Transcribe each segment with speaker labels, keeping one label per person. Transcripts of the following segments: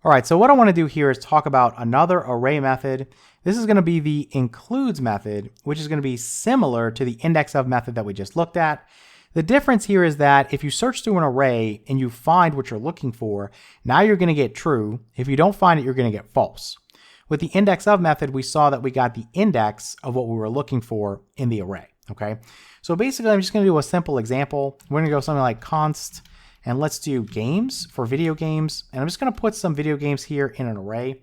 Speaker 1: All right, so what I want to do here is talk about another array method. This is going to be the includes method, which is going to be similar to the indexOf method that we just looked at. The difference here is that if you search through an array and you find what you're looking for, now you're going to get true. If you don't find it, you're going to get false. With the indexOf method, we saw that we got the index of what we were looking for in the array, okay? So basically, I'm just going to do a simple example. We're going to go something like const, and let's do games for video games. And I'm just going to put some video games here in an array.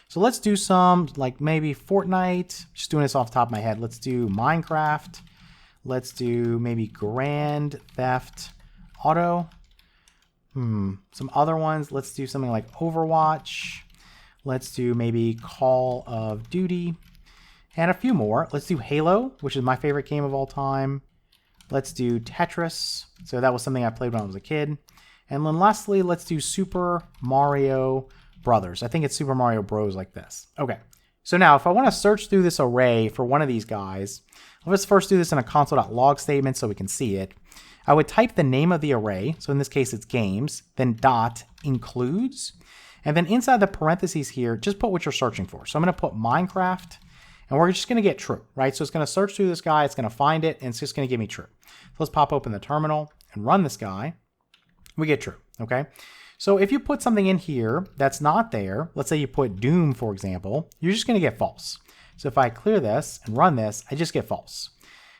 Speaker 1: So let's do some like maybe Fortnite, just doing this off the top of my head. Let's do Minecraft. Let's do maybe Grand Theft Auto. Some other ones. Let's do something like Overwatch. Let's do maybe Call of Duty. And a few more. Let's do Halo, which is my favorite game of all time. Let's do Tetris. So that was something I played when I was a kid. And then lastly, let's do Super Mario Brothers. I think it's Super Mario Bros. Like this. Okay. So now if I want to search through this array for one of these guys, let's first do this in a console.log statement so we can see it. I would type the name of the array. So in this case, it's games, then dot includes. And then inside the parentheses here, just put what you're searching for. So I'm going to put Minecraft, and we're just going to get true, right? So it's going to search through this guy, it's going to find it, and it's just going to give me true. So let's pop open the terminal and run this guy. We get true, okay? So if you put something in here that's not there, let's say you put Doom, for example, you're just going to get false. So if I clear this and run this, I just get false.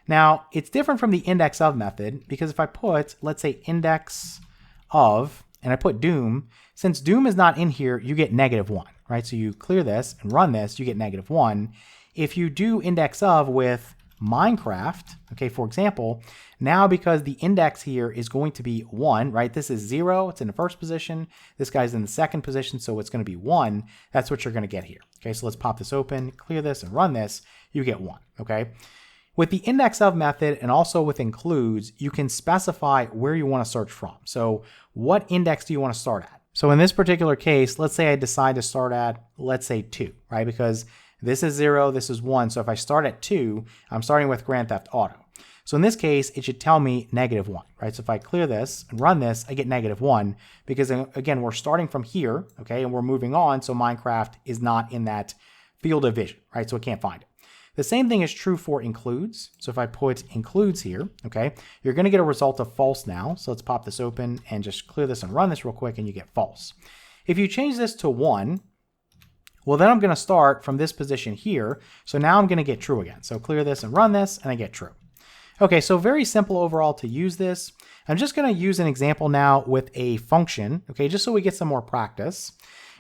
Speaker 1: Now, it's different from the indexOf method because if I put, let's say, indexOf, and I put Doom, since Doom is not in here, you get -1, right? So you clear this and run this, you get -1. If you do indexOf with Minecraft, okay, for example, now because the index here is going to be 1, right? This is 0, it's in the first position. This guy's in the second position, so it's going to be 1. That's what you're going to get here. Okay, so let's pop this open, clear this, and run this. You get 1, okay? With the indexOf method and also with includes, you can specify where you want to search from. So what index do you want to start at? So in this particular case, let's say I decide to start at, let's say 2, right? Because this is 0, this is 1. So if I start at 2, I'm starting with Grand Theft Auto. So in this case, it should tell me -1, right? So if I clear this and run this, I get -1 because again, we're starting from here, okay? And we're moving on. So Minecraft is not in that field of vision, right? So it can't find it. The same thing is true for includes. So if I put includes here, okay, you're going to get a result of false now. So let's pop this open and just clear this and run this real quick and you get false. If you change this to 1, well, then I'm going to start from this position here. So now I'm going to get true again. So clear this and run this and I get true. Okay, so very simple overall to use this. I'm just going to use an example now with a function, okay, just so we get some more practice.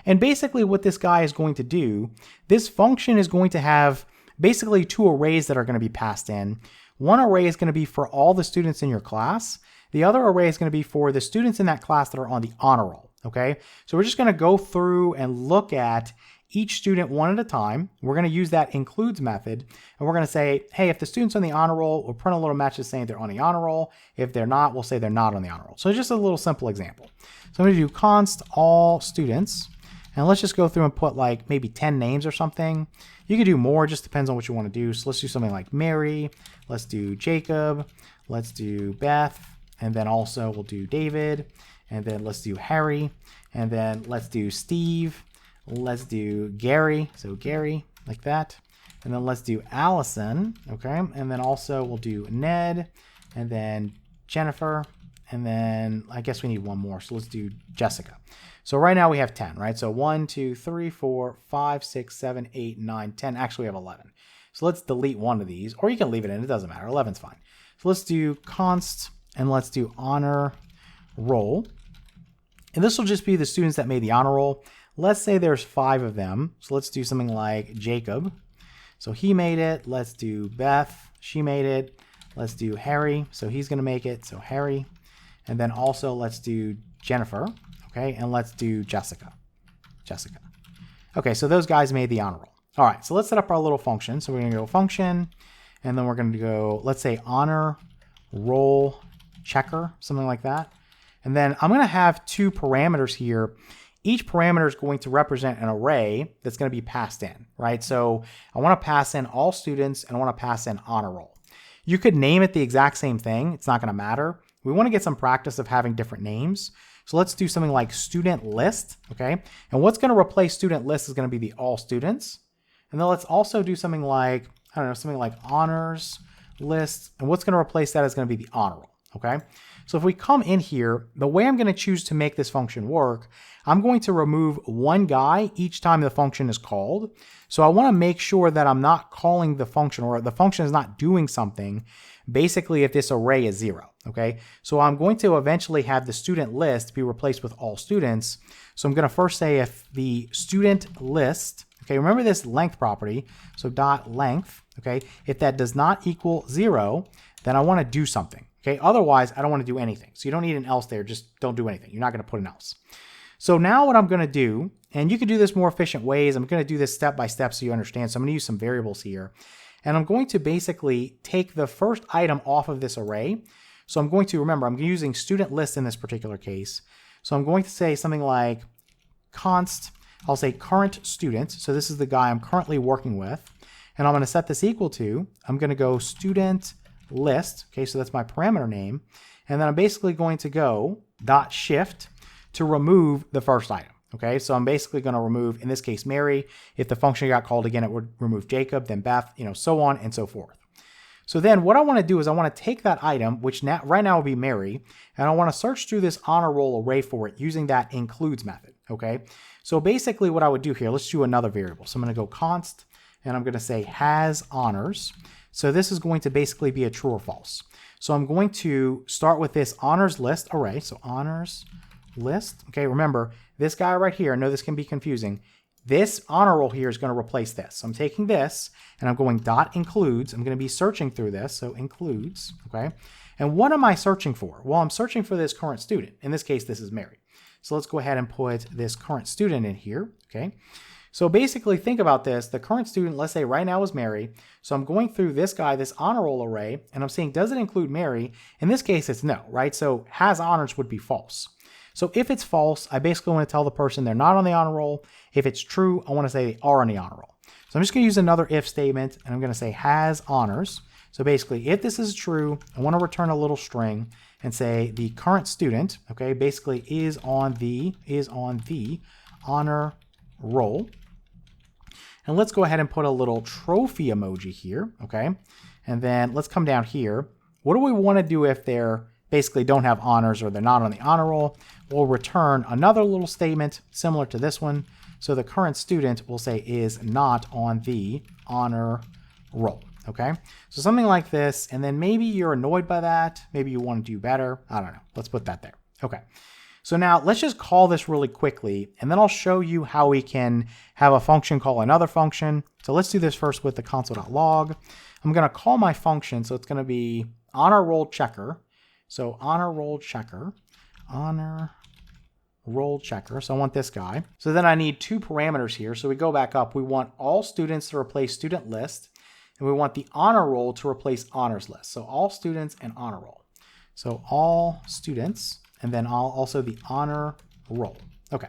Speaker 1: And basically what this guy is going to do, this function is going to have basically 2 arrays that are going to be passed in. One array is going to be for all the students in your class. The other array is going to be for the students in that class that are on the honor roll, okay? So we're just going to go through and look at each student one at a time. We're going to use that includes method, and we're going to say, hey, if the student's on the honor roll, we'll print a little message saying they're on the honor roll. If they're not, we'll say they're not on the honor roll. So it's just a little simple example. So I'm going to do const all students, and let's just go through and put like maybe 10 names or something. You can do more, just depends on what you want to do. So let's do something like Mary, let's do Jacob, let's do Beth, and then also we'll do David, and then let's do Harry, and then let's do Steve, let's do Gary, so Gary, like that, and then let's do Allison, okay, and then also we'll do Ned, and then Jennifer, and then I guess we need one more, so let's do Jessica. So right now we have 10, right? So 1, 2, 3, 4, 5, 6, 7, 8, 9, 10. Actually, we have 11. So let's delete one of these, or you can leave it in. It doesn't matter. 11's fine. So let's do const, and let's do honor roll. And this will just be the students that made the honor roll. Let's say there's 5 of them. So let's do something like Jacob. So he made it. Let's do Beth. She made it. Let's do Harry. So he's going to make it. So Harry. And then also let's do Jennifer. Okay, and let's do Jessica. Okay, so those guys made the honor roll. All right, so let's set up our little function. So we're going to go function, and then we're going to go, let's say honor roll checker, something like that. And then I'm going to have 2 parameters here. Each parameter is going to represent an array that's going to be passed in, right? So I want to pass in all students, and I want to pass in honor roll. You could name it the exact same thing. It's not going to matter. We want to get some practice of having different names. So let's do something like student list, okay? And what's going to replace student list is going to be the all students. And then let's also do something like, I don't know, something like honors list. And what's going to replace that is going to be the honor roll, okay? So if we come in here, the way I'm going to choose to make this function work, I'm going to remove one guy each time the function is called. So I want to make sure that I'm not calling the function, or the function is not doing something, basically if this array is 0, okay? So I'm going to eventually have the student list be replaced with all students. So I'm going to first say if the student list, okay, remember this length property, so dot length, okay, if that does not equal 0, then I want to do something. Okay, otherwise I don't want to do anything. So you don't need an else there, just don't do anything. You're not going to put an else. So now what I'm going to do, and you can do this more efficient ways, I'm going to do this step by step so you understand. So I'm going to use some variables here. And I'm going to basically take the first item off of this array. So I'm going to, remember, I'm using student list in this particular case. So I'm going to say something like const, I'll say current student. So this is the guy I'm currently working with. And I'm going to set this equal to, I'm going to go student list, okay, so that's my parameter name, and then I'm basically going to go dot shift to remove the first item, okay, so I'm basically going to remove, in this case, Mary. If the function got called again, it would remove Jacob, then Beth, so on and so forth. So then what I want to do is I want to take that item, which right now will be Mary, and I want to search through this honor roll array for it using that includes method, okay. So basically what I would do here, let's do another variable. So I'm going to go const, and I'm going to say has honors. So this is going to basically be a true or false. So I'm going to start with this honors list array. So honors list. Okay, remember this guy right here, I know this can be confusing. This honor roll here is going to replace this. So I'm taking this and I'm going dot includes. I'm going to be searching through this. So includes. Okay. And what am I searching for? Well, I'm searching for this current student. In this case, this is Mary. So let's go ahead and put this current student in here. Okay. So basically think about this, the current student, let's say right now is Mary. So I'm going through this guy, this honor roll array, and I'm saying, does it include Mary? In this case, it's no, right? So has honors would be false. So if it's false, I basically want to tell the person they're not on the honor roll. If it's true, I want to say they are on the honor roll. So I'm just going to use another if statement, and I'm going to say has honors. So basically, if this is true, I want to return a little string and say the current student, okay, basically is on the honor roll. And let's go ahead and put a little trophy emoji here, okay? And then let's come down here. What do we want to do if they're basically don't have honors or they're not on the honor roll? We'll return another little statement similar to this one. So the current student will say is not on the honor roll, okay? So something like this, and then maybe you're annoyed by that. Maybe you want to do better. I don't know. Let's put that there. Okay. So now let's just call this really quickly, and then I'll show you how we can have a function call another function. So let's do this first with the console.log. I'm going to call my function, so it's going to be honor roll checker. So honor roll checker. So I want this guy. So then I need two parameters here. So we go back up. We want all students to replace student list, and we want the honor roll to replace honors list. So all students and honor roll. So all students, and then also the honor roll. Okay,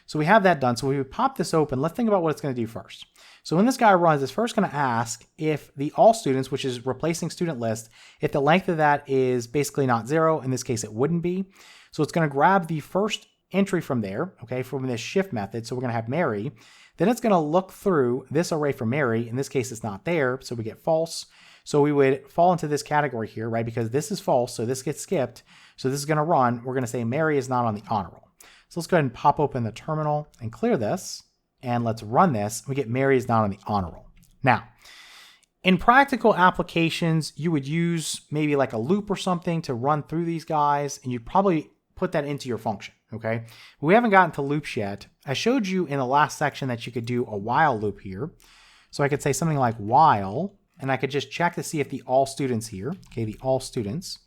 Speaker 1: so we have that done. So we would pop this open. Let's think about what it's going to do first. So when this guy runs, it's first going to ask if the all students, which is replacing student list, if the length of that is basically not 0. In this case, it wouldn't be. So it's going to grab the first entry from there, okay, from this shift method. So we're going to have Mary. Then it's going to look through this array for Mary. In this case, it's not there, so we get false. So we would fall into this category here, right? Because this is false, so this gets skipped. So this is going to run. We're going to say Mary is not on the honor roll. So let's go ahead and pop open the terminal and clear this. And let's run this. We get Mary is not on the honor roll. Now, in practical applications, you would use maybe like a loop or something to run through these guys, and you'd probably put that into your function, okay? We haven't gotten to loops yet. I showed you in the last section that you could do a while loop here. So I could say something like while, and I could just check to see if the all students here, okay, the all students,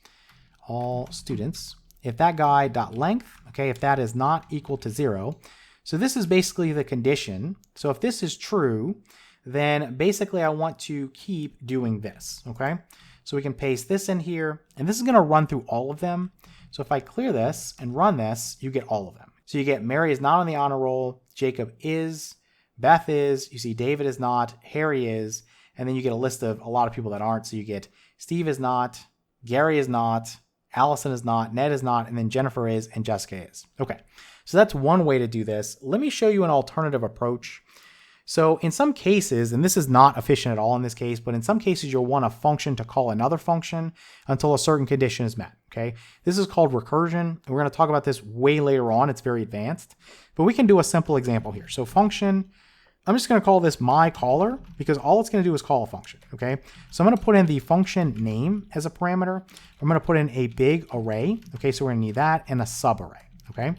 Speaker 1: if that guy dot length, okay, if that is not equal to 0. So this is basically the condition. So if this is true, then basically I want to keep doing this, okay? So we can paste this in here, and this is going to run through all of them. So if I clear this and run this, you get all of them. So you get Mary is not on the honor roll, Jacob is, Beth is, you see David is not, Harry is, and then you get a list of a lot of people that aren't. So you get Steve is not, Gary is not, Allison is not, Ned is not, and then Jennifer is, and Jessica is. Okay, so that's one way to do this. Let me show you an alternative approach. So in some cases, and this is not efficient at all in this case, but in some cases you'll want a function to call another function until a certain condition is met, okay? This is called recursion. We're gonna talk about this way later on. It's very advanced, but we can do a simple example here. So function, I'm just gonna call this myCaller because all it's gonna do is call a function, okay? So I'm gonna put in the function name as a parameter. I'm gonna put in a big array, okay? So we're gonna need that and a subarray, okay?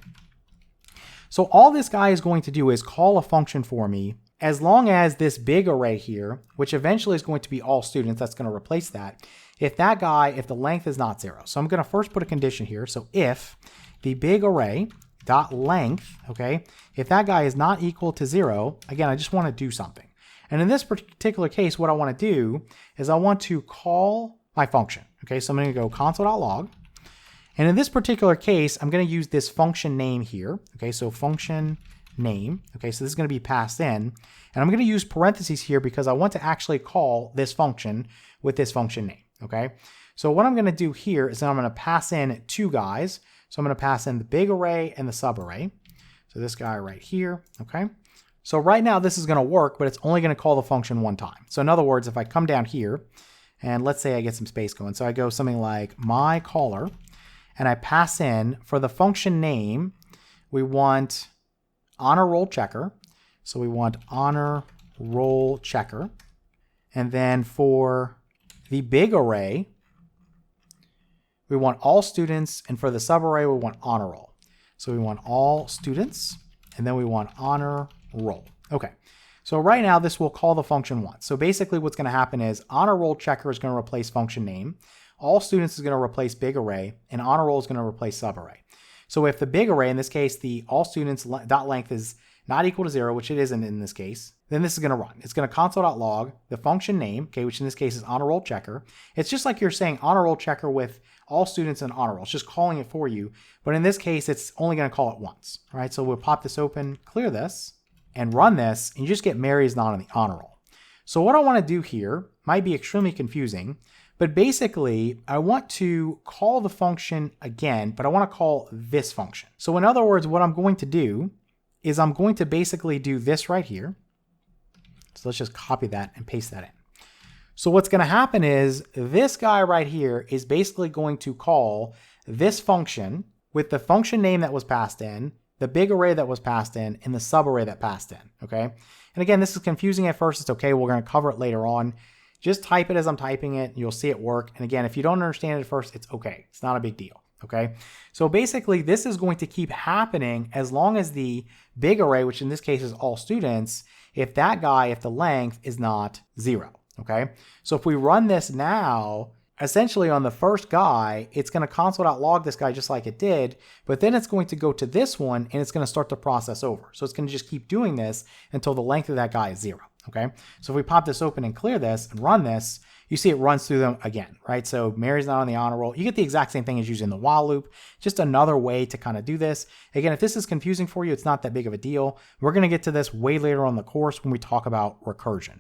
Speaker 1: So all this guy is going to do is call a function for me as long as this big array here, which eventually is going to be all students, that's going to replace that, if the length is not 0. So I'm going to first put a condition here. So if the big array dot length, okay, if that guy is not equal to 0, again, I just want to do something. And in this particular case, what I want to do is I want to call my function. Okay, so I'm going to go console.log. And in this particular case, I'm going to use this function name here. Okay, so function name. Okay, so this is going to be passed in, and I'm going to use parentheses here because I want to actually call this function with this function name. Okay, so what I'm going to do here is I'm going to pass in two guys. So I'm going to pass in the big array and the subarray. So this guy right here. Okay, so right now this is going to work, but it's only going to call the function one time. So in other words, if I come down here and let's say I get some space going, so I go something like myCaller, and I pass in for the function name, we want honor roll checker. So we want honor roll checker. And then for the big array, we want all students. And for the subarray, we want honor roll. So we want all students, and then we want honor roll. Okay. So right now this will call the function once. So basically what's going to happen is honor roll checker is going to replace function name. All students is going to replace big array, and honor roll is going to replace subarray. So if the big array, in this case, the all students dot length is not equal to 0, which it isn't in this case, then this is going to run. It's going to console.log the function name, okay, which in this case is honor roll checker. It's just like you're saying honor roll checker with all students and honor roll. It's just calling it for you. But in this case, it's only going to call it once. All right, so we'll pop this open, clear this, and run this, and you just get Mary is not on the honor roll. So what I want to do here might be extremely confusing, but basically, I want to call the function again, but I want to call this function. So in other words, what I'm going to do is I'm going to basically do this right here. So let's just copy that and paste that in. So what's going to happen is this guy right here is basically going to call this function with the function name that was passed in, the big array that was passed in, and the subarray that passed in, okay? And again, this is confusing at first. It's okay. We're going to cover it later on. Just type it as I'm typing it. You'll see it work. And again, if you don't understand it at first, it's okay. It's not a big deal. Okay. So basically this is going to keep happening as long as the big array, which in this case is all students, if the length is not 0. Okay. So if we run this now, essentially on the first guy, it's going to console.log this guy just like it did, but then it's going to go to this one and it's going to start the process over. So it's going to just keep doing this until the length of that guy is 0. Okay, so if we pop this open and clear this and run this, you see it runs through them again, right? So Mary's not on the honor roll. You get the exact same thing as using the while loop, just another way to kind of do this. Again, if this is confusing for you, it's not that big of a deal. We're going to get to this way later on in the course when we talk about recursion.